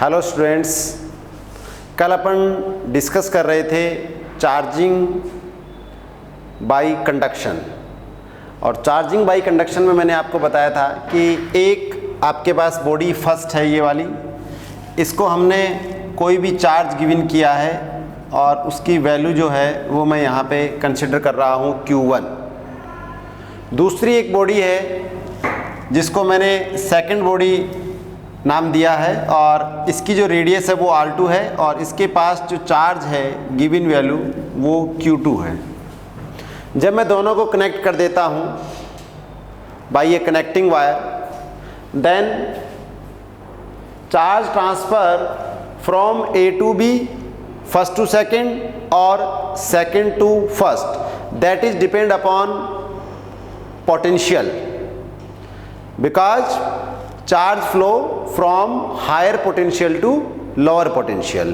Hello students, कल अपन discuss कर रहे थे चार्जिंग बाय कंडक्शन। और चार्जिंग बाय कंडक्शन में मैंने आपको बताया था कि एक आपके पास बॉडी फर्स्ट है ये वाली, इसको हमने कोई भी चार्ज गिवन किया है और उसकी वैल्यू जो है वो मैं यहाँ पे कंसिडर कर रहा हूँ Q1। दूसरी एक बॉडी है जिसको मैंने सेकंड बॉडी नाम दिया है और इसकी जो रेडियस है वो R2 है और इसके पास जो चार्ज है गिवन वैल्यू वो Q2 है। जब मैं दोनों को कनेक्ट कर देता हूँ by a connecting wire, then charge transfer from A to B, first to second और second to first, that is depend upon potential, because charge flow from higher potential to lower potential.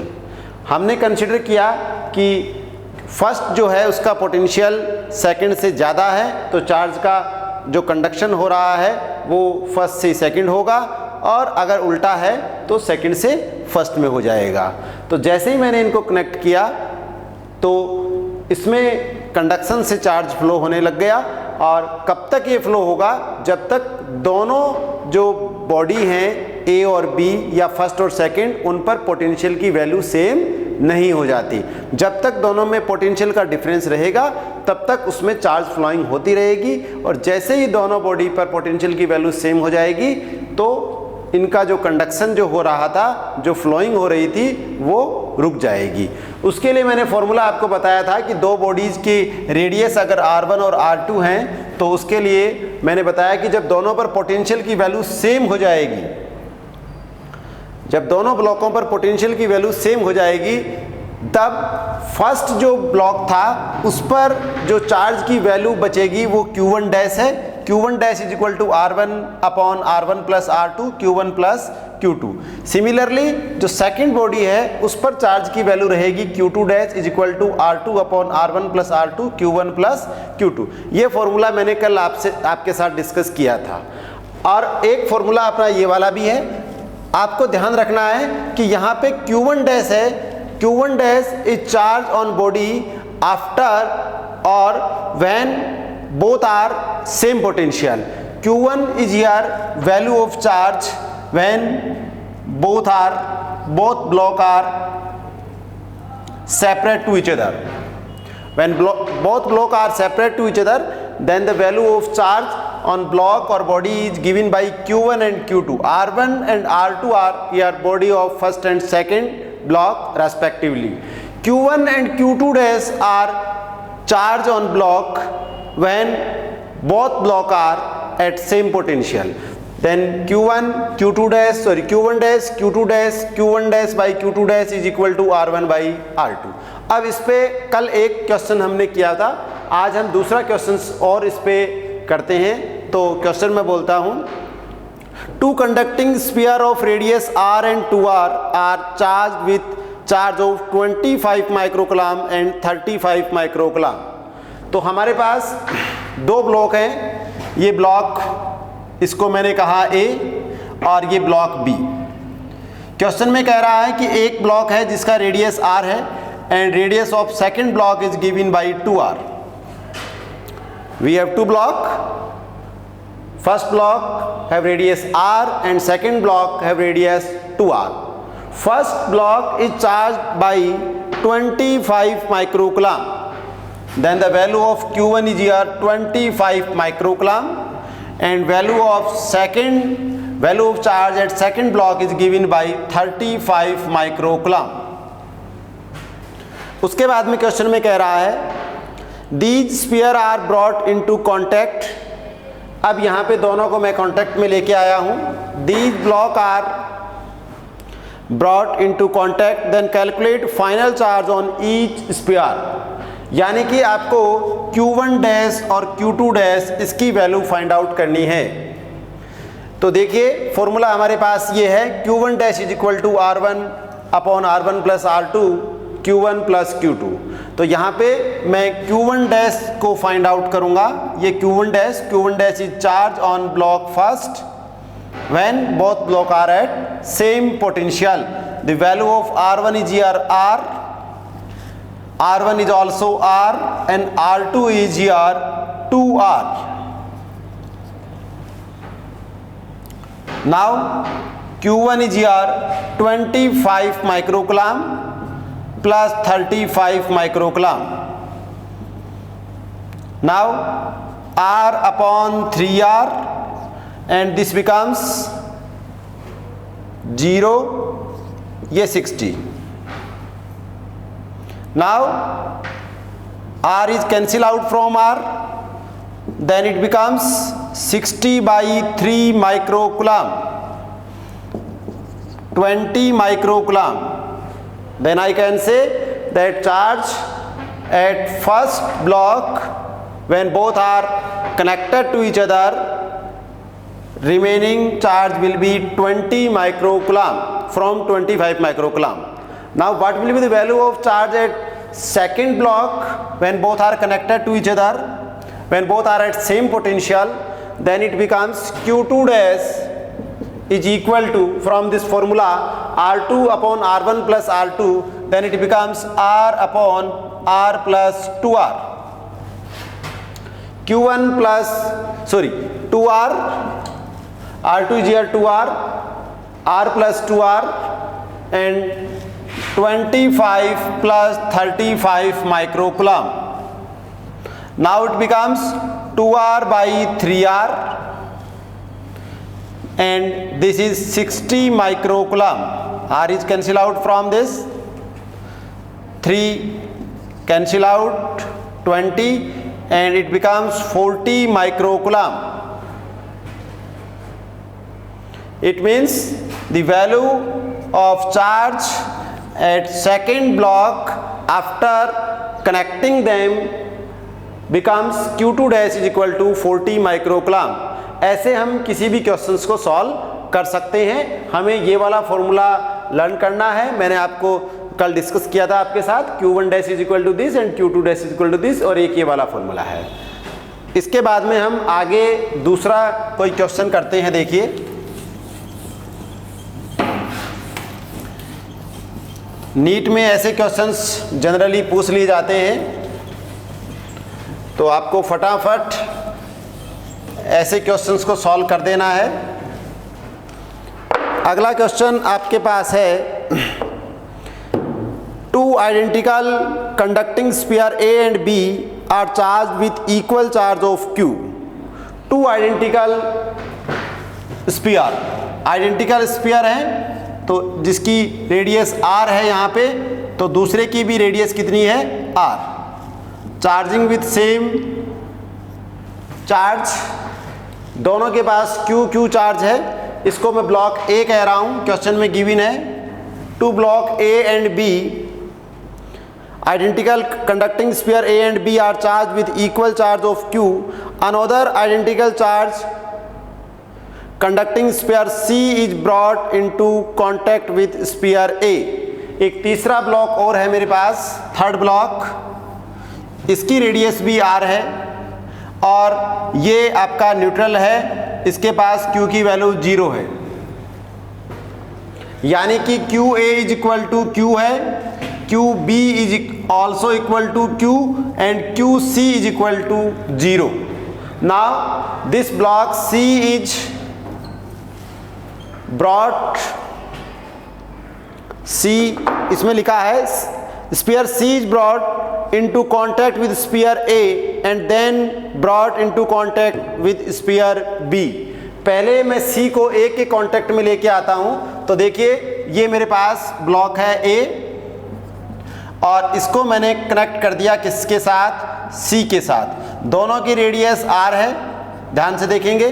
हमने consider किया कि first जो है उसका potential second से ज़्यादा है, तो चार्ज का जो कंडक्शन हो रहा है वो फर्स्ट से सेकंड होगा, और अगर उल्टा है तो सेकंड से फर्स्ट में हो जाएगा। तो जैसे ही मैंने इनको कनेक्ट किया तो इसमें कंडक्शन से चार्ज फ्लो होने लग गया। और कब तक ये फ्लो होगा? जब तक दोनों जो बॉडी हैं A और B या फर्स्ट और सेकंड, उन पर पोटेंशियल की वैल्यू सेम नहीं हो जाती। जब तक दोनों में पोटेंशियल का डिफरेंस रहेगा तब तक उसमें चार्ज फ्लोइंग होती रहेगी, और जैसे ही दोनों बॉडी पर पोटेंशियल की वैल्यू सेम हो जाएगी तो इनका जो कंडक्शन जो हो रहा था, जो फ्लोइंग हो रही थी, वो रुक जाएगी। उसके लिए मैंने फॉर्मूला आपको बताया था कि दो बॉडीज़ की रेडियस अगर R1 और R2 हैं तो उसके लिए मैंने बताया कि जब दोनों पर पोटेंशियल की वैल्यू सेम हो जाएगी, जब दोनों ब्लॉकों पर पोटेंशियल की वैल्यू सेम हो जाएगी, तब फर्स्ट जो ब्लॉक था उस पर जो चार्ज की वैल्यू बचेगी वो Q1 डैश है। Q1 dash is equal to R1 upon R1 plus R2, Q1 plus Q2। Similarly जो सेकंड बॉडी है उस पर चार्ज की वैल्यू रहेगी Q2 dash is equal to R2 upon R1 plus R2, Q1 plus Q2। ये formula मैंने कल आपके साथ डिस्कस किया था। और एक फॉर्मूला अपना ये वाला भी है, आपको ध्यान रखना है कि यहाँ पे Q1 डैश है। Q1 dash is charge on body after और when both are same potential. Q1 is your value of charge when both block are separate to each other. When both block are separate to each other, then the value of charge on block or body is given by Q1 and Q2. R1 and R2 are your body of first and second block respectively. Q1 and Q2 dash are charge on block when both block are at same potential. Then Q1 dash, Q1 dash, Q2 dash, Q1 dash by Q2 dash is equal to R1 by R2. अब इस पे कल एक question हमने किया था, आज हम दूसरा क्वेश्चन और इस पे करते हैं। तो क्वेश्चन मैं बोलता हूँ, two conducting sphere of radius R and 2R are charge with charge of 25 microcoulomb and 35 microcoulomb. तो हमारे पास दो ब्लॉक हैं, ये ब्लॉक इसको मैंने कहा A और ये ब्लॉक B। क्वेश्चन में कह रहा है कि एक ब्लॉक है जिसका रेडियस R है and radius of second block is given by 2R। We have two block, first block have radius R and second block have radius 2R। First block is charged by 25 microcoulomb, then the value of Q1 is here 25 microcoulomb and value of charge at second block is given by 35 microcoulomb। उसके बाद में question में कह रहा है these sphere are brought into contact। अब यहाँ पे दोनों को मैं कांटेक्ट में लेके आया हूँ। these block are brought into contact, then calculate final charge on each sphere। यानी कि आपको Q1 डैश और Q2 डैश इसकी वैल्यू फाइंड आउट करनी है। तो देखिए फॉर्मूला हमारे पास ये है, Q1 dash is equal to R1 upon R1 plus R2, Q1 plus Q2। तो यहाँ पे मैं Q1 डैश को फाइंड आउट करूँगा। ये Q1 dash is charge on block first when both block are at same potential. The value of R1 is here R, R1 is also R, and R2 is here 2R. Now Q1 is here 25 microcoulomb plus 35 microcoulomb. Now R upon 3R, and this becomes 0, ये 60. Now R is cancel out from R, then it becomes 60 by 3 microcoulomb, 20 microcoulomb. Then I can say that charge at first block, when both are connected to each other, remaining charge will be 20 microcoulomb from 25 microcoulomb. Now what will be the value of charge at second block when both are connected to each other, when both are at same potential? Then it becomes Q2 dash is equal to, from this formula, R2 upon R1 plus R2, then it becomes R upon R plus 2R. Q1 plus, sorry, 2R, R2 is here 2R, R plus 2R, and 25 plus 35 microcoulomb. Now it becomes 2R by 3R, and this is 60 microcoulomb. R is cancel out from this, 3 cancel out, 20, and it becomes 40 microcoulomb. It means the value of charge at second block after connecting them becomes Q2 dash is equal to 40 microcoulomb. ऐसे हम किसी भी questions को solve कर सकते हैं. हमें ये वाला फॉर्मूला लर्न करना है. मैंने आपको कल डिस्कस किया था आपके साथ, Q1 dash is equal to this and Q2 dash is equal to this, और एक ये वाला फॉर्मूला है. इसके बाद में हम आगे दूसरा कोई क्वेश्चन करते हैं. देखिए, नीट में ऐसे क्वेश्चंस जनरली पूछ लिए जाते हैं, तो आपको फटाफट ऐसे क्वेश्चंस को सॉल्व कर देना है. अगला क्वेश्चन आपके पास है, two identical conducting sphere A and B are charge with equal charge of Q. Two identical sphere, identical sphere हैं, तो जिसकी रेडियस R है यहाँ पे, तो दूसरे की भी रेडियस कितनी है, R. Charging with same charge, दोनों के पास Q चार्ज है. इसको मैं ब्लॉक A कह रहा हूँ, क्वेश्चन में गिवन है. Two block A and B, identical conducting sphere A and B are charged with equal charge of Q. Another identical charge conducting sphere C is brought into contact with sphere A. एक तीसरा block और है मेरे पास, third block, इसकी radius भी R है और ये आपका न्यूट्रल है, इसके पास Q की वैल्यू 0 है, यानी कि QA is equal to Q है, QB is also equal to Q and QC is equal to 0. Now this block C is brought, C इसमें लिखा है sphere C is brought into contact with sphere A and then brought into contact with sphere B. पहले मैं C को A के contact में लेके आता हूं, तो देखिए ये मेरे पास ब्लॉक है A और इसको मैंने कनेक्ट कर दिया किसके साथ, C के साथ. दोनों की रेडियस R है, ध्यान से देखेंगे.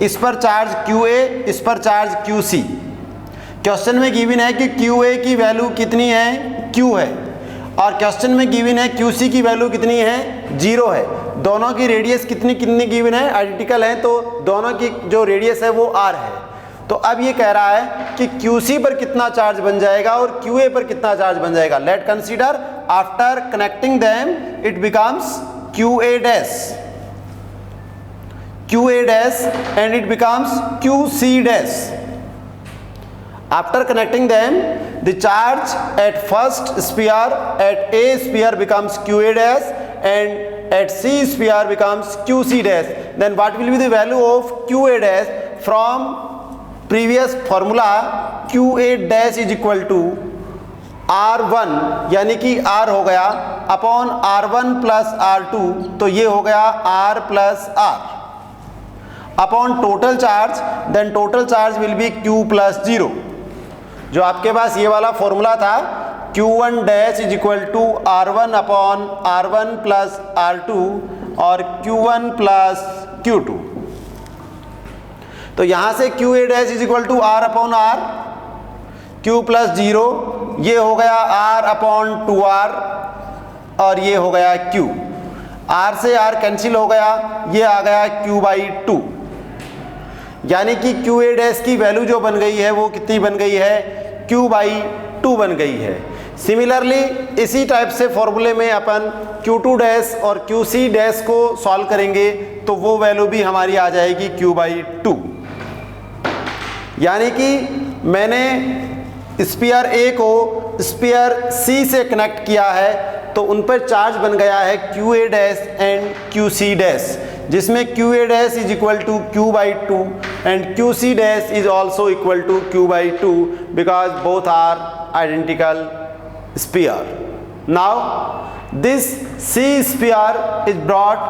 इस पर चार्ज QA, इस पर चार्ज QC. क्वेश्चन में गिवन है कि QA की वैल्यू कितनी है, Q है, और क्वेश्चन में गिवन है QC की वैल्यू कितनी है, 0 है. दोनों की रेडियस कितनी कितनी गिवन है, आइडेंटिकल है, तो दोनों की जो रेडियस है वो R है. तो अब ये कह रहा है कि QC पर कितना चार्ज बन जाएगा और QA पर कितना चार्ज बन जाएगा. Late consider after connecting them it becomes QA dash and it becomes QC dash. After connecting them, the charge at first sphere at A sphere becomes QA dash and at C sphere becomes QC dash. Then what will be the value of QA dash? From previous formula, QA dash is equal to R1, यानी कि R हो गया upon R1 plus R2, तो ये हो गया R plus R upon total charge, then total charge will be Q plus 0। जो आपके पास ये वाला फॉर्मूला था Q1 dash is equal to R1 upon R1 plus R2 और Q1 प्लस Q2, तो यहां से QA dash is equal to R upon R, Q plus 0, ये हो गया R अपॉन 2R और ये हो गया Q, R से R कैंसिल हो गया, ये आ गया Q बाई 2, यानी कि QA डैश की वैल्यू जो बन गई है वो कितनी बन गई है? Q बाई 2 बन गई है। सिमिलरली इसी टाइप से फॉर्मूले में अपन Q2 डैश और QC डैश को सॉल्व करेंगे तो वो वैल्यू भी हमारी आ जाएगी Q बाई 2, यानी कि मैंने स्पीयर A को स्पीयर C से कनेक्ट किया है तो उन पर चार्ज बन गया है QA dash and QC dash, जिसमें QA dash is equal to Q by 2 and QC dash is also equal to Q by 2 because both are identical sphere. Now this C sphere is brought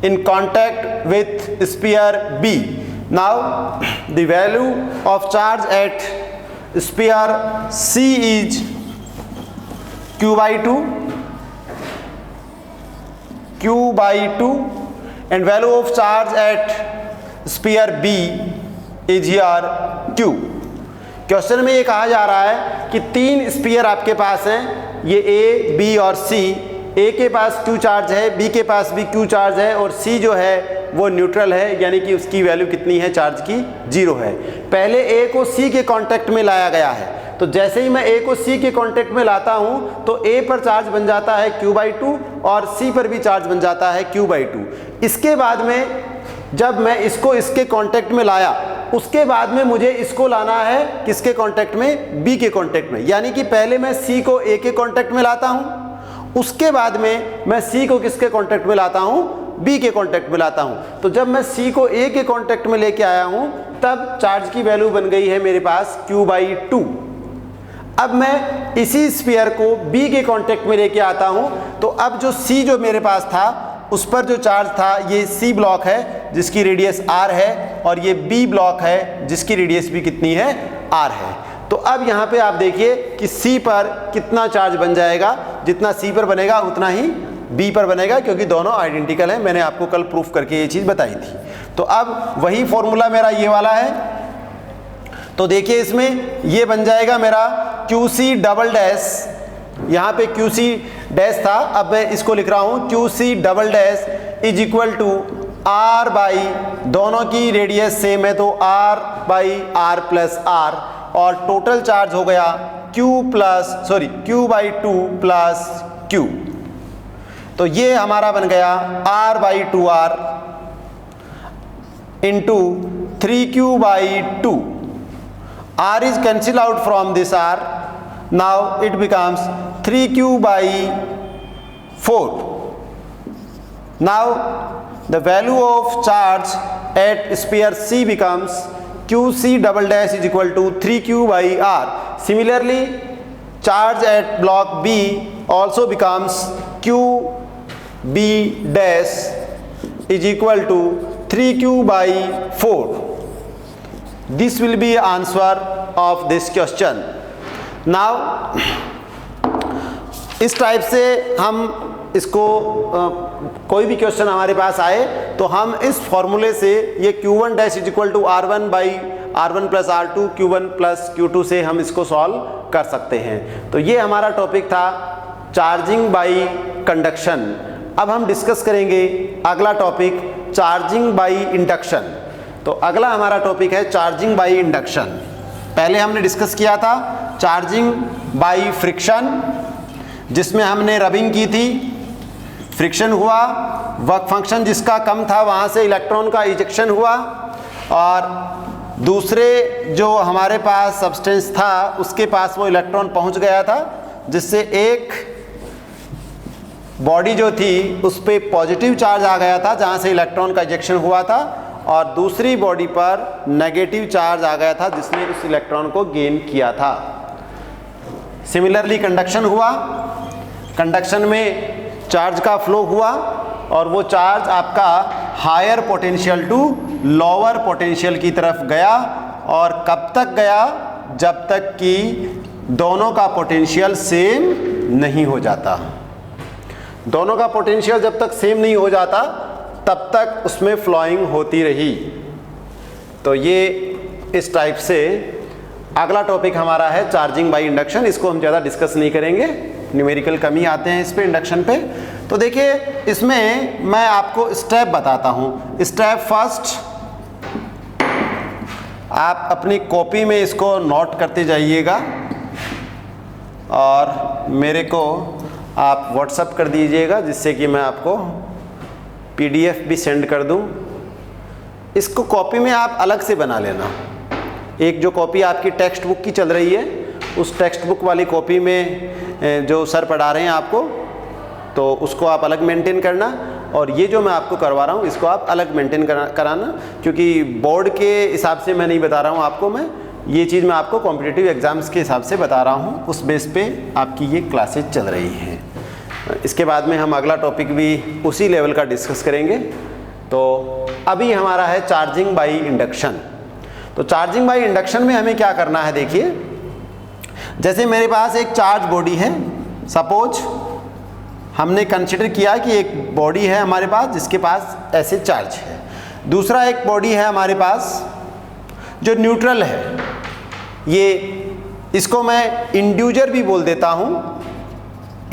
in contact with sphere B. Now the value of charge at sphere C is Q by 2 and value of charge at sphere B is here Q। Question में ये कहा जा रहा है कि 3 spear आपके पास हैं, ये A, B और C। A के पास Q चार्ज है, B के पास भी Q चार्ज है और C जो है वो न्यूट्रल है, यानी कि उसकी वैल्यू कितनी है? चार्ज की 0 है। पहले A को C के कांटेक्ट में लाया गया है, तो जैसे ही मैं A को C के कांटेक्ट में लाता हूं तो A पर चार्ज बन जाता है Q बाई 2 और C पर भी चार्ज बन जाता है Q बाई 2। इसके बाद में जब मैं इसको इसके कांटेक्ट में लाया, उसके बाद में मुझे इसको लाना है किसके कांटेक्ट में? B के कांटेक्ट में, यानी कि पहले मैं C को A के कांटेक्ट में लाता हूं, उसके बाद में मैं C को किसके कांटेक्ट में लाता हूं? B के कांटेक्ट में लाता हूं। तो जब मैं C को A के कांटेक्ट में लेके आया हूं तब चार्ज की वैल्यू बन गई है मेरे पास Q बाई 2। अब मैं इसी स्फीयर को B के कांटेक्ट में लेके आता हूं, तो अब जो C जो मेरे पास था उस पर जो चार्ज था ये C ब्लॉक है जिसकी रेडियस R है और ये B ब्लॉक है जिसकी रेडियस भी कितनी है? R है। तो अब यहाँ पे आप देखिए कि C पर कितना चार्ज बन जाएगा, जितना C पर बनेगा उतना ही B पर बनेगा, क्योंकि दोनों आइडेंटिकल हैं। मैंने आपको कल प्रूफ करके ये चीज़ बताई थी। तो अब वही फॉर्मूला मेरा ये वाला है, तो देखिए इसमें ये बन जाएगा मेरा QC डबल डैश, यहाँ पे QC डैश था, अब मैं इसको लिख रहा हूँ QC double dash is equal to R by, दोनों की रेडियस सेम है तो R by R plus R, और टोटल चार्ज हो गया Q बाई 2 प्लस Q। तो ये हमारा बन गया R by 2R into 3Q by 2। R is cancelled out from this R. Now it becomes 3Q by 4. Now the value of charge at sphere C becomes QC double dash is equal to 3Q by R. Similarly, charge at block B also becomes QB dash is equal to 3Q by 4. This will be answer of this question. Now इस type से हम इसको कोई भी question हमारे पास आए तो हम इस फॉर्मूले से ये Q1 dash is equal to R1 by R1 plus R2 Q1 plus Q2 से हम इसको सॉल्व कर सकते हैं। तो ये हमारा टॉपिक था चार्जिंग बाई कंडक्शन। अब हम डिस्कस करेंगे अगला टॉपिक चार्जिंग बाई इंडक्शन। तो अगला हमारा टॉपिक है चार्जिंग बाई इंडक्शन। पहले हमने डिस्कस किया था चार्जिंग बाई फ्रिक्शन, जिसमें हमने रबिंग की थी, फ्रिक्शन हुआ, वर्क फंक्शन जिसका कम था वहाँ से इलेक्ट्रॉन का इजेक्शन हुआ, और दूसरे जो हमारे पास सब्सटेंस था उसके पास वो इलेक्ट्रॉन पहुंच गया था, जिससे एक बॉडी जो थी उस पर पॉजिटिव चार्ज आ गया था जहाँ से इलेक्ट्रॉन का इजेक्शन हुआ था, और दूसरी बॉडी पर नेगेटिव चार्ज आ गया था जिसने उस इलेक्ट्रॉन को गेन किया था। सिमिलरली कंडक्शन हुआ, कंडक्शन में चार्ज का फ्लो हुआ और वो चार्ज आपका higher potential to lower potential की तरफ गया, और कब तक गया, जब तक कि दोनों का पोटेंशियल सेम नहीं हो जाता। दोनों का पोटेंशियल जब तक सेम नहीं हो जाता तब तक उसमें फ्लोइंग होती रही। तो ये इस टाइप से अगला टॉपिक हमारा है चार्जिंग बाय इंडक्शन। इसको हम ज़्यादा डिस्कस नहीं करेंगे, न्यूमेरिकल कमी आते हैं इस पे इंडक्शन पे। तो देखिए इसमें मैं आपको स्टेप बताता हूँ। स्टेप फर्स्ट, आप अपनी कॉपी में इसको नोट करते जाइएगा और मेरे को आप व्हाट्सएप कर दीजिएगा, जिससे कि मैं आपको PDF भी सेंड कर दूं। इसको कॉपी में आप अलग से बना लेना। एक जो कॉपी आपकी टेक्स्ट बुक की चल रही है, उस टेक्स्ट बुक वाली कॉपी में जो सर पढ़ा रहे हैं आपको, तो उसको आप अलग मेंटेन करना, और ये जो मैं आपको करवा रहा हूँ इसको आप अलग मेंटेन कराना, क्योंकि बोर्ड के हिसाब से मैं नहीं बता रहा हूँ आपको। मैं ये चीज़ मैं आपको कॉम्पिटिटिव एग्ज़ाम्स के हिसाब से बता रहा हूँ, उस बेस पे आपकी ये क्लासेज चल रही हैं। इसके बाद में हम अगला टॉपिक भी उसी लेवल का डिस्कस करेंगे। तो अभी हमारा है चार्जिंग बाय इंडक्शन। तो चार्जिंग बाय इंडक्शन में हमें क्या करना है, देखिए जैसे मेरे पास एक चार्ज बॉडी है, सपोज हमने कंसिडर किया कि एक बॉडी है हमारे पास जिसके पास ऐसे चार्ज है। दूसरा एक बॉडी है हमारे पास जो न्यूट्रल है, ये इसको मैं इंड्यूजर भी बोल देता हूँ।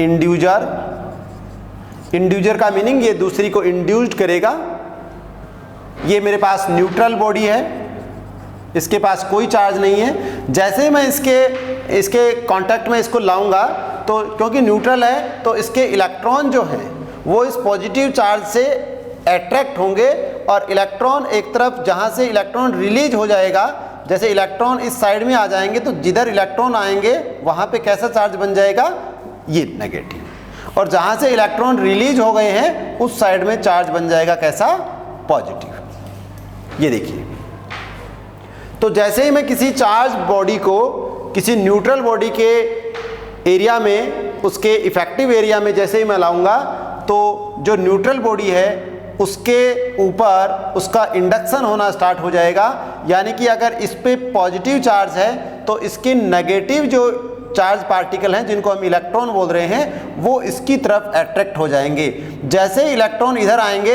इंड्यूजर, इंड्यूजर का मीनिंग ये दूसरी को इंड्यूस्ड करेगा। ये मेरे पास न्यूट्रल बॉडी है, इसके पास कोई चार्ज नहीं है। जैसे ही मैं इसके कांटेक्ट में इसको लाऊंगा, तो क्योंकि न्यूट्रल है तो इसके इलेक्ट्रॉन जो है वो इस पॉजिटिव चार्ज से अट्रैक्ट होंगे, और इलेक्ट्रॉन एक तरफ जहाँ से इलेक्ट्रॉन रिलीज हो जाएगा, जैसे इलेक्ट्रॉन इस साइड में आ जाएंगे तो जिधर इलेक्ट्रॉन आएंगे वहाँ पे कैसा चार्ज बन जाएगा, ये नेगेटिव, और जहाँ से इलेक्ट्रॉन रिलीज हो गए हैं उस साइड में चार्ज बन जाएगा कैसा, पॉजिटिव। ये देखिए, तो जैसे ही मैं किसी चार्ज बॉडी को किसी न्यूट्रल बॉडी के एरिया में, उसके इफेक्टिव एरिया में जैसे ही मैं लाऊंगा, तो जो न्यूट्रल बॉडी है उसके ऊपर उसका इंडक्शन होना स्टार्ट हो जाएगा। यानी कि अगर इस पे पॉजिटिव चार्ज है तो इसके नेगेटिव जो चार्ज पार्टिकल हैं, जिनको हम इलेक्ट्रॉन बोल रहे हैं, वो इसकी तरफ अट्रैक्ट हो जाएंगे। जैसे ही इलेक्ट्रॉन इधर आएंगे,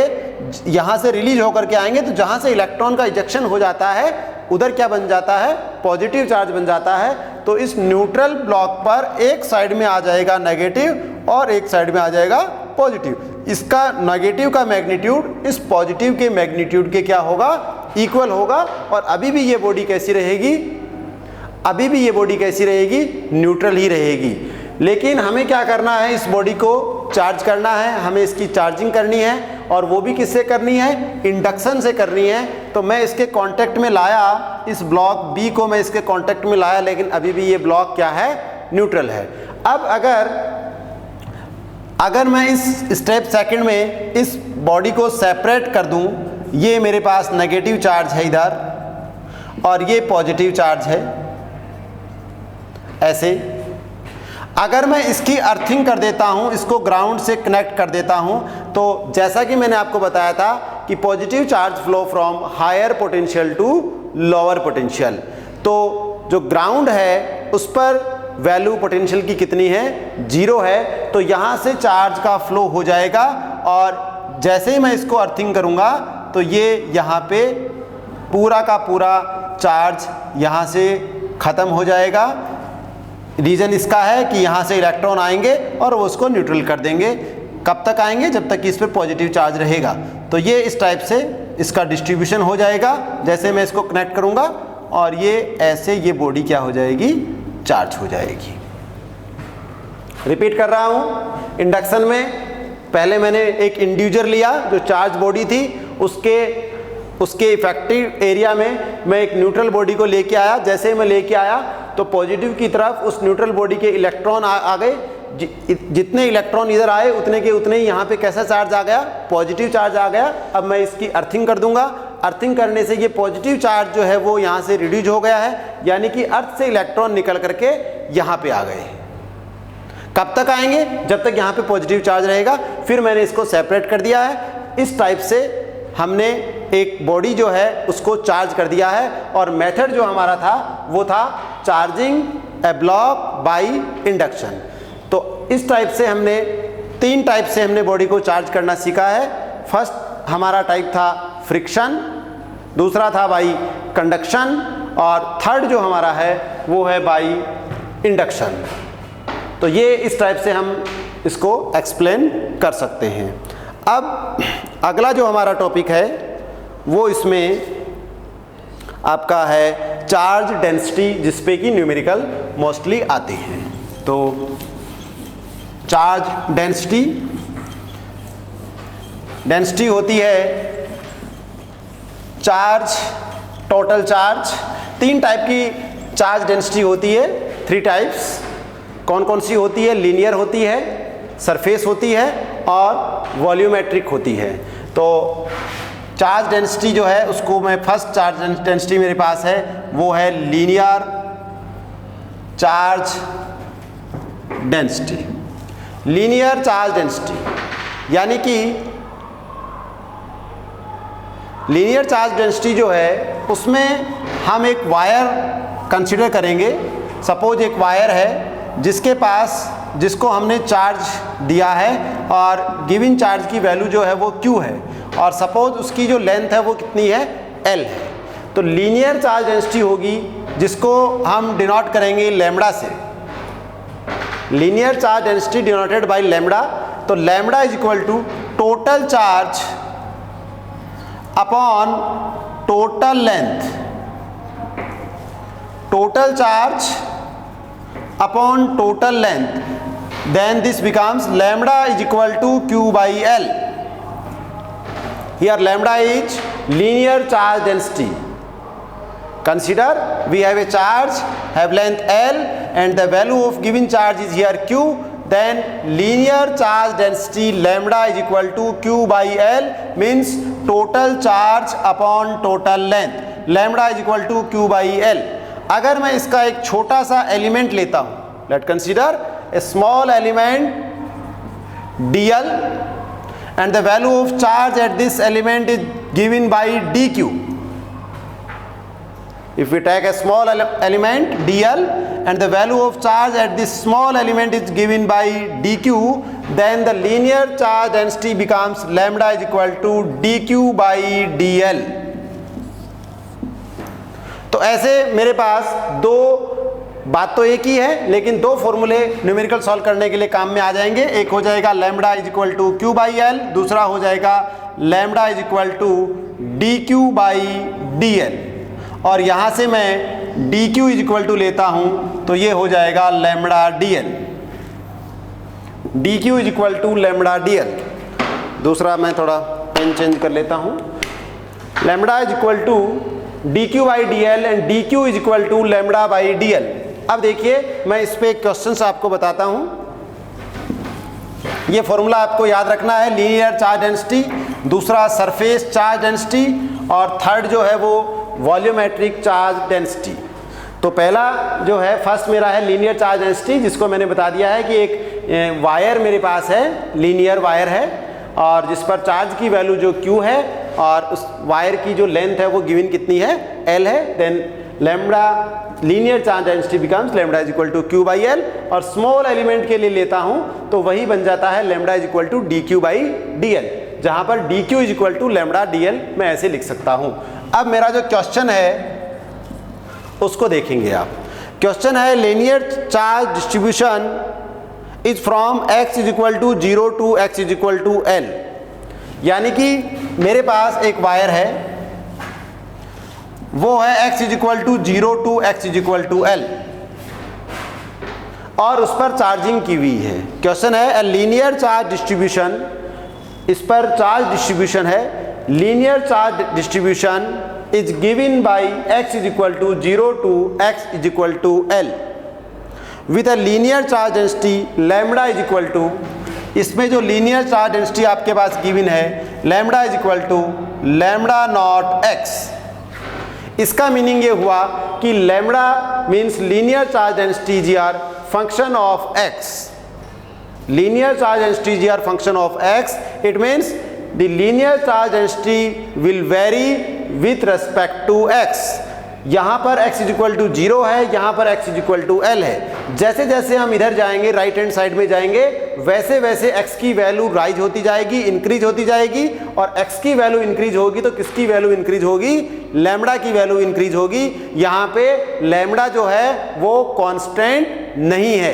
यहाँ से रिलीज होकर के आएंगे, तो जहाँ से इलेक्ट्रॉन का इजेक्शन हो जाता है उधर क्या बन जाता है, पॉजिटिव चार्ज बन जाता है। तो इस न्यूट्रल ब्लॉक पर एक साइड में आ जाएगा नेगेटिव और एक साइड में आ जाएगा पॉजिटिव। इसका नेगेटिव का मैग्नीट्यूड इस पॉजिटिव के मैग्नीट्यूड के क्या होगा, इक्वल होगा। और अभी भी ये बॉडी कैसी रहेगी, अभी भी ये बॉडी कैसी रहेगी, न्यूट्रल ही रहेगी। लेकिन हमें क्या करना है, इस बॉडी को चार्ज करना है, हमें इसकी चार्जिंग करनी है, और वो भी किससे करनी है, इंडक्शन से करनी है। तो मैं इसके कांटेक्ट में लाया, इस ब्लॉक बी को मैं इसके कांटेक्ट में लाया, लेकिन अभी भी ये ब्लॉक क्या है, न्यूट्रल है। अब अगर मैं इस स्टेप सेकंड में इस बॉडी को सेपरेट कर दूं, ये मेरे पास नेगेटिव चार्ज है इधर और ये पॉजिटिव चार्ज है, ऐसे अगर मैं इसकी अर्थिंग कर देता हूं, इसको ग्राउंड से कनेक्ट कर देता हूं, तो जैसा कि मैंने आपको बताया था कि positive charge flow from higher potential to lower potential. तो जो ग्राउंड है उस पर वैल्यू पोटेंशियल की कितनी है, 0 है। तो यहाँ से चार्ज का फ्लो हो जाएगा, और जैसे ही मैं इसको अर्थिंग करूँगा तो ये यहाँ पे पूरा का पूरा चार्ज यहाँ से ख़त्म हो जाएगा। रीज़न इसका है कि यहाँ से इलेक्ट्रॉन आएंगे और वो उसको न्यूट्रल कर देंगे। कब तक आएंगे, जब तक कि इस पर पॉजिटिव चार्ज रहेगा। तो ये इस टाइप से इसका डिस्ट्रीब्यूशन हो जाएगा। जैसे मैं इसको कनेक्ट करूँगा और ये ऐसे ये बॉडी क्या हो जाएगी, चार्ज हो जाएगी। रिपीट कर रहा हूँ, इंडक्शन में पहले मैंने एक इंड्यूजर लिया जो चार्ज बॉडी थी, उसके उसके इफेक्टिव एरिया में मैं एक न्यूट्रल बॉडी को लेके आया। जैसे मैं लेके आया तो पॉजिटिव की तरफ उस न्यूट्रल बॉडी के इलेक्ट्रॉन आ गए। जितने इलेक्ट्रॉन इधर आए उतने के उतने ही यहाँ पे कैसा चार्ज आ गया, पॉजिटिव चार्ज आ गया। अब मैं इसकी अर्थिंग कर दूंगा। अर्थिंग करने से ये पॉजिटिव चार्ज जो है वो यहाँ से रिड्यूस हो गया है, यानी कि अर्थ से इलेक्ट्रॉन निकल करके यहाँ पे आ गए। कब तक आएंगे? जब तक यहाँ पे पॉजिटिव चार्ज रहेगा। फिर मैंने इसको सेपरेट कर दिया है। इस टाइप से हमने एक बॉडी जो है उसको चार्ज कर दिया है। और मेथड जो हमारा था वो था charging A block by induction. तो इस टाइप से हमने 3 टाइप से हमने बॉडी को चार्ज करना सीखा है। फर्स्ट हमारा टाइप था फ्रिक्शन, दूसरा था बाय कंडक्शन, और थर्ड जो हमारा है वो है बाय इंडक्शन। तो ये इस टाइप से हम इसको एक्सप्लेन कर सकते हैं। अब अगला जो हमारा टॉपिक है वो इसमें आपका है चार्ज डेंसिटी, जिसपे कि न्यूमेरिकल मोस्टली आते हैं। तो चार्ज डेंसिटी होती है चार्ज, टोटल चार्ज। 3 टाइप की चार्ज डेंसिटी होती है, 3 टाइप्स। कौन कौन सी होती है? लीनियर होती है, सरफेस होती है और वॉल्यूमेट्रिक होती है। तो चार्ज डेंसिटी जो है उसको मैं फर्स्ट चार्ज डेंसिटी मेरे पास है वो है linear charge density. Linear charge density यानी कि लीनियर चार्ज डेंसिटी जो है उसमें हम एक वायर कंसिडर करेंगे। सपोज एक वायर है जिसको हमने चार्ज दिया है और गिवन चार्ज की वैल्यू जो है वो Q है, और सपोज उसकी जो लेंथ है वो कितनी है? L है। तो लीनियर चार्ज डेंसिटी होगी जिसको हम डिनोट करेंगे लैम्बडा से। Linear charge density denoted by lambda. तो lambda is equal to total charge upon total length, total charge upon total length, then this becomes lambda is equal to Q by L. Here lambda is linear charge density. Consider we have a charge have length L and the value of given charge is here Q, then linear charge density lambda is equal to Q by L means total charge upon total length. Lambda is equal to Q by L. अगर मैं इसका एक छोटा सा element लेता हूं, late consider a small element dl and the value of charge at this element is given by dq. If we take a small element dl and the value of charge at this small element is given by dq, then the linear charge density becomes lambda is equal to dq by dl. तो ऐसे मेरे पास दो बात तो एक ही है, लेकिन 2 फॉर्मूले न्यूमेरिकल सॉल्व करने के लिए काम में आ जाएंगे। एक हो जाएगा lambda is equal to Q by L, दूसरा हो जाएगा lambda is equal to dQ by DL। और यहाँ से मैं dQ इज इक्वल टू लेता हूँ तो ये हो जाएगा lambda DL। dQ is equal to lambda DL। दूसरा मैं थोड़ा पेन चेंज कर लेता हूँ। Lambda is equal to dq by dl and dq is equal to lambda by dl। अब देखिए मैं इस पे क्वेश्चन आपको बताता हूँ। ये फॉर्मूला आपको याद रखना है, लीनियर चार्ज डेंसिटी, दूसरा सरफेस चार्ज डेंसिटी और थर्ड जो है वो वॉल्यूमेट्रिक चार्ज डेंसिटी। तो पहला जो है फर्स्ट मेरा है लीनियर चार्ज डेंसिटी, जिसको मैंने बता दिया है कि एक वायर मेरे पास है, लीनियर वायर है और जिस पर चार्ज की वैल्यू जो Q है और उस वायर की जो लेंथ है वो गिवन कितनी है? L है। Then lambda linear charge density becomes lambda is equal to Q by L। और स्मॉल एलिमेंट के लिए लेता हूँ तो वही बन जाता है lambda is equal to dQ by DL, जहाँ पर dQ is equal to lambda DL मैं ऐसे लिख सकता हूँ। अब मेरा जो क्वेश्चन है उसको देखेंगे आप। क्वेश्चन है linear charge distribution is from x is equal to 0 to x is equal to L। यानी कि मेरे पास एक वायर है, वो है x is equal to 0 to x is equal to L और उस पर चार्जिंग की हुई है। क्वेश्चन है लीनियर चार्ज डिस्ट्रीब्यूशन, इस पर चार्ज डिस्ट्रीब्यूशन है linear charge distribution is given by x is equal to 0 to x is equal to L with a linear charge density lambda is equal to, इसमें जो linear charge density आपके पास given है lambda is equal to lambda not x. इसका meaning ये हुआ कि lambda means linear charge density जी are function of x. Linear charge density जी are function of x, it means the linear charge density will vary with respect to x. यहाँ पर x is equal to 0 है, यहाँ पर x is equal to L है। जैसे जैसे हम इधर जाएंगे राइट हैंड साइड में जाएंगे वैसे वैसे x की वैल्यू राइज होती जाएगी, इंक्रीज होती जाएगी, और x की वैल्यू इंक्रीज होगी तो किसकी वैल्यू इंक्रीज होगी? लैम्डा की वैल्यू इंक्रीज होगी। यहाँ पे लैम्डा जो है वो कांस्टेंट नहीं है।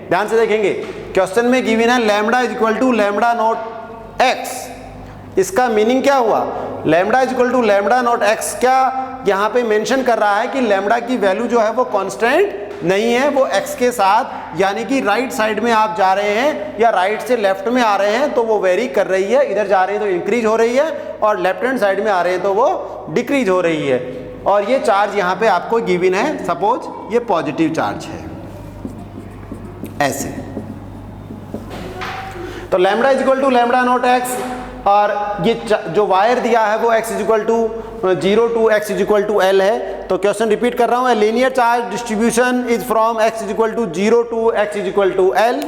ध्यान से देखेंगे क्वेश्चन में गिवन है lambda is equal to lambda not x. इसका मीनिंग क्या हुआ? Lambda is equal to lambda not x क्या यहाँ पे मेंशन कर रहा है कि लैम्डा की वैल्यू जो है वो कांस्टेंट नहीं है, वो एक्स के साथ, यानी कि राइट साइड में आप जा रहे हैं या राइट से लेफ्ट में आ रहे हैं तो वो वेरी कर रही है, इधर जा रहे हैं तो इंक्रीज हो रही है, और लेफ्ट हैंड साइड में आ रहे हैं तो वो डिक्रीज हो रही है। और ये चार्ज यहाँ पे आपको गिवन है, सपोज ये पॉजिटिव चार्ज है ऐसे, तो lambda is equal to lambda not x, और ये जो वायर दिया है वो x is equal to 0 to x is equal to L है। तो क्वेश्चन रिपीट कर रहा हूँ, linear charge distribution is from x is equal to 0 to x is equal to L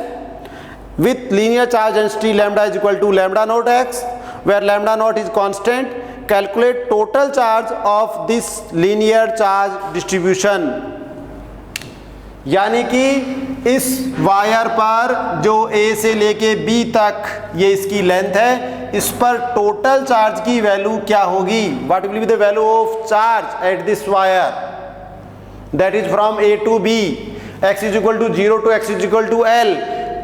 with linear charge density lambda is equal to lambda not x where lambda not is constant. Calculate total charge of this linear charge distribution, यानी कि इस wire पर जो A से लेके B तक ये इसकी लेंथ है, इस पर टोटल चार्ज की वैल्यू क्या होगी? What will be the value of charge at this wire that is from A to B, x is equal to 0 to x is equal to L।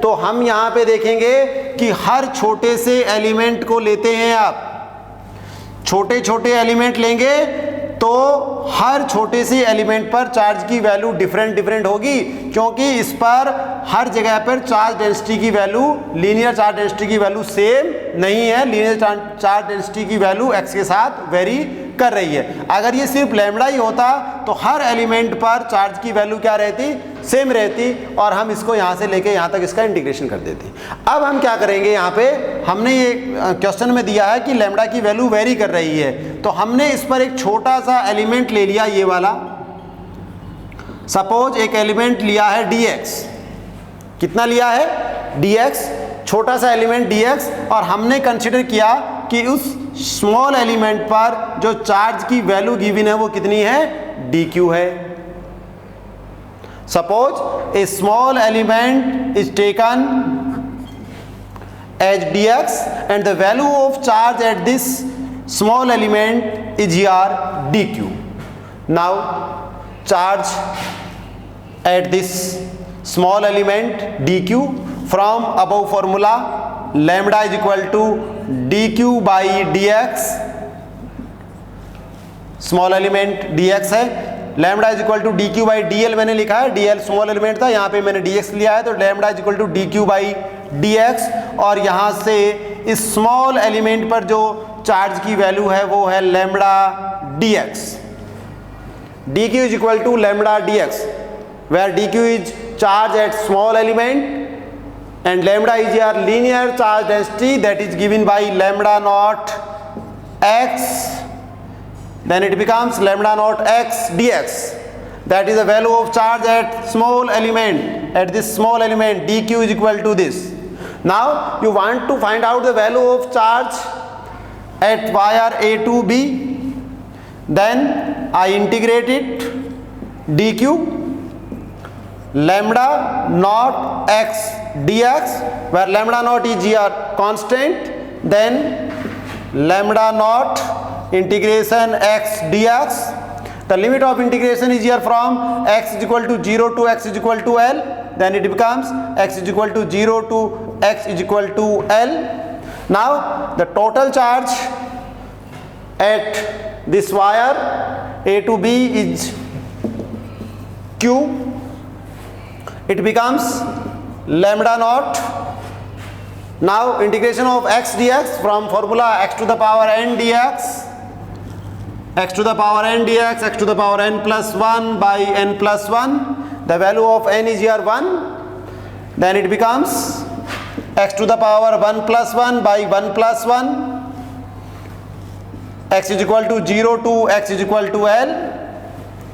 तो हम यहाँ पे देखेंगे कि हर छोटे से एलिमेंट को लेते हैं, आप छोटे छोटे एलिमेंट लेंगे तो हर छोटे से एलिमेंट पर चार्ज की वैल्यू डिफरेंट होगी, क्योंकि इस पर हर जगह पर चार्ज डेंसिटी की वैल्यू, लीनियर चार्ज डेंसिटी की वैल्यू सेम नहीं है। लीनियर चार्ज डेंसिटी की वैल्यू x के साथ वेरी कर रही है। अगर ये सिर्फ लैम्डा ही होता तो हर एलिमेंट पर चार्ज की वैल्यू क्या रहती? सेम रहती, और हम इसको यहाँ से लेके यहाँ तक इसका इंटीग्रेशन कर देते। अब हम क्या करेंगे, यहाँ पे हमने ये क्वेश्चन में दिया है कि लैम्डा की वैल्यू वेरी कर रही है, तो हमने इस पर एक छोटा सा एलिमेंट ले लिया, ये वाला। सपोज एक एलिमेंट लिया है dx, कितना लिया है? dx, छोटा सा एलिमेंट dx, और हमने कंसिडर किया कि उस स्मॉल एलिमेंट पर जो चार्ज की वैल्यू गिवन है वो कितनी है? dq है। Suppose a small element is taken as dx and the value of charge at this small element is here dq. Now charge at this small element dq, from above formula lambda is equal to dq by dx, small element dx है, lambda is equal to d q by d l मैंने लिखा है, D L small element था, यहाँ पे मैंने D x लिया है, तो lambda is equal to d q by d x, और यहाँ से इस स्मॉल एलिमेंट पर जो चार्ज की वैल्यू है वो है lambda d x. D q is equal to lambda d x, where d q is charge at small element and lambda is your linear charge density that is given by lambda not x, then it becomes lambda naught x dx, that is the value of charge at small element, at this small element dq is equal to this. Now you want to find out the value of charge at wire A to B, then I integrate it dq lambda naught x dx, where lambda naught is here constant, then lambda naught integration x dx, the limit of integration is here from x is equal to 0 to x is equal to L, then it becomes x is equal to 0 to x is equal to L. Now the total charge at this wire A to B is q, it becomes lambda naught Now integration of x dx from formula x to the power n dx, x to the power n dx, x to the power n plus 1 by n plus 1. The value of n is here 1. Then it becomes x to the power 1 plus 1 by 1 plus 1. x is equal to 0 to x is equal to L.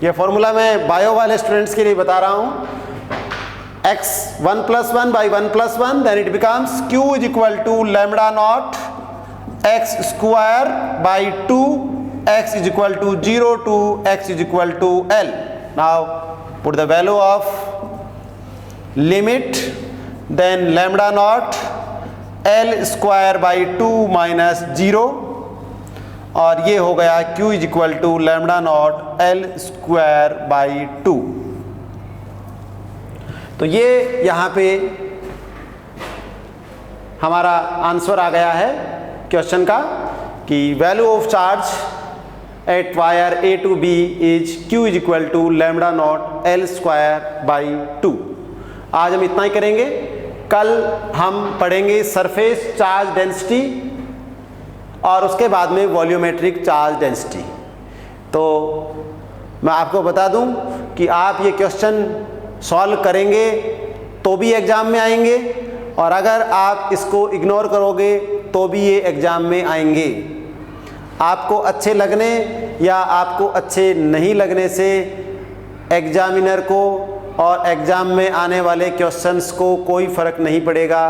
ये formula मैं bio वाले students के लिए बता रहा हूँ. x 1 plus 1 by 1 plus 1, then it becomes q is equal to lambda naught x square by 2, x is equal to 0 to x is equal to L. Now put the value of limit, then lambda naught L square by 2 minus 0, और ये हो गया q is equal to lambda naught L square by 2. तो ये यहाँ पे हमारा answer आ गया है क्वेश्चन का कि value of charge at wire A to B is q is equal to lambda not L square by 2. आज हम इतना ही करेंगे. कल हम पढ़ेंगे सरफेस चार्ज डेंसिटी और उसके बाद में वॉल्यूमेट्रिक चार्ज डेंसिटी. तो मैं आपको बता दूं कि आप ये क्वेश्चन सॉल्व करेंगे तो भी एग्ज़ाम में आएंगे, और अगर आप इसको इग्नोर करोगे तो भी ये एग्ज़ाम में आएंगे. आपको अच्छे लगने या आपको अच्छे नहीं लगने से एग्जामिनर को और एग्ज़ाम में आने वाले क्वेश्चंस को कोई फ़र्क नहीं पड़ेगा.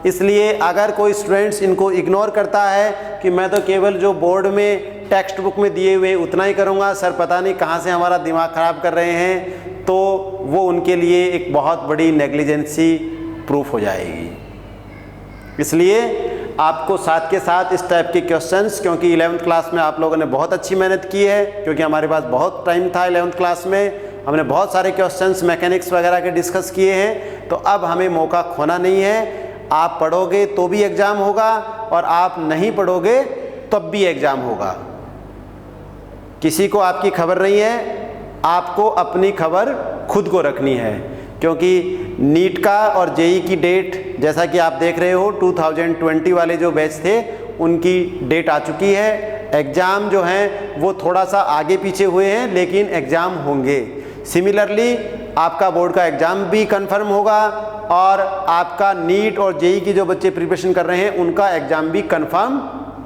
इसलिए अगर कोई स्टूडेंट्स इनको इग्नोर करता है कि मैं तो केवल जो बोर्ड में टेक्स्ट बुक में दिए हुए उतना ही करूँगा, सर पता नहीं कहाँ से हमारा दिमाग ख़राब कर रहे हैं, तो वो उनके लिए एक बहुत बड़ी नेग्लिजेंसी प्रूफ हो जाएगी. इसलिए आपको साथ के साथ इस टाइप के क्वेश्चंस, क्योंकि 11th क्लास में आप लोगों ने बहुत अच्छी मेहनत की है, क्योंकि हमारे पास बहुत टाइम था 11th क्लास में, हमने बहुत सारे क्वेश्चंस मैकेनिक्स वगैरह के डिस्कस किए हैं. तो अब हमें मौका खोना नहीं है. आप पढ़ोगे तो भी एग्ज़ाम होगा और आप नहीं पढ़ोगे तब भी एग्ज़ाम होगा. किसी को आपकी खबर नहीं है, आपको अपनी खबर खुद को रखनी है. क्योंकि नीट का और जेई की डेट जैसा कि आप देख रहे हो 2020 वाले जो बैच थे उनकी डेट आ चुकी है. एग्ज़ाम जो हैं वो थोड़ा सा आगे पीछे हुए हैं, लेकिन एग्ज़ाम होंगे. सिमिलरली आपका बोर्ड का एग्ज़ाम भी कंफर्म होगा और आपका नीट और जेई की जो बच्चे प्रिपरेशन कर रहे हैं उनका एग्ज़ाम भी कंफर्म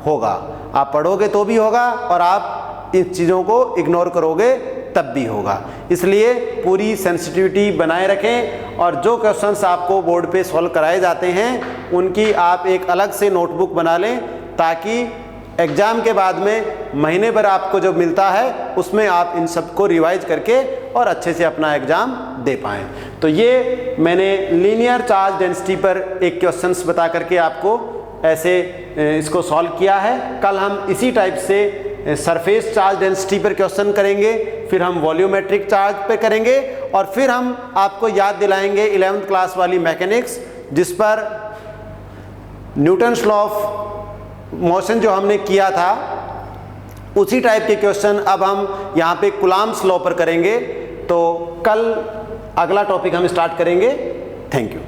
होगा. आप पढ़ोगे तो भी होगा और आप इन चीज़ों को इग्नोर करोगे तब भी होगा. इसलिए पूरी सेंसिटिविटी बनाए रखें और जो क्वेश्चंस आपको बोर्ड पे सॉल्व कराए जाते हैं उनकी आप एक अलग से नोटबुक बना लें, ताकि एग्ज़ाम के बाद में महीने भर आपको जो मिलता है उसमें आप इन सबको रिवाइज करके और अच्छे से अपना एग्ज़ाम दे पाएँ. तो ये मैंने लीनियर चार्ज डेंसिटी पर एक क्वेश्चंस बता करके आपको ऐसे इसको सॉल्व किया है. कल हम इसी टाइप से सरफेस चार्ज डेंसिटी पर क्वेश्चन करेंगे, फिर हम वॉल्यूमेट्रिक चार्ज पे करेंगे और फिर हम आपको याद दिलाएंगे 11th क्लास वाली मैकेनिक्स, जिस पर न्यूटन्स लॉ ऑफ मोशन जो हमने किया था उसी टाइप के क्वेश्चन अब हम यहाँ पे कूलॉम्स लॉ पर करेंगे. तो कल अगला टॉपिक हम स्टार्ट करेंगे. Thank you.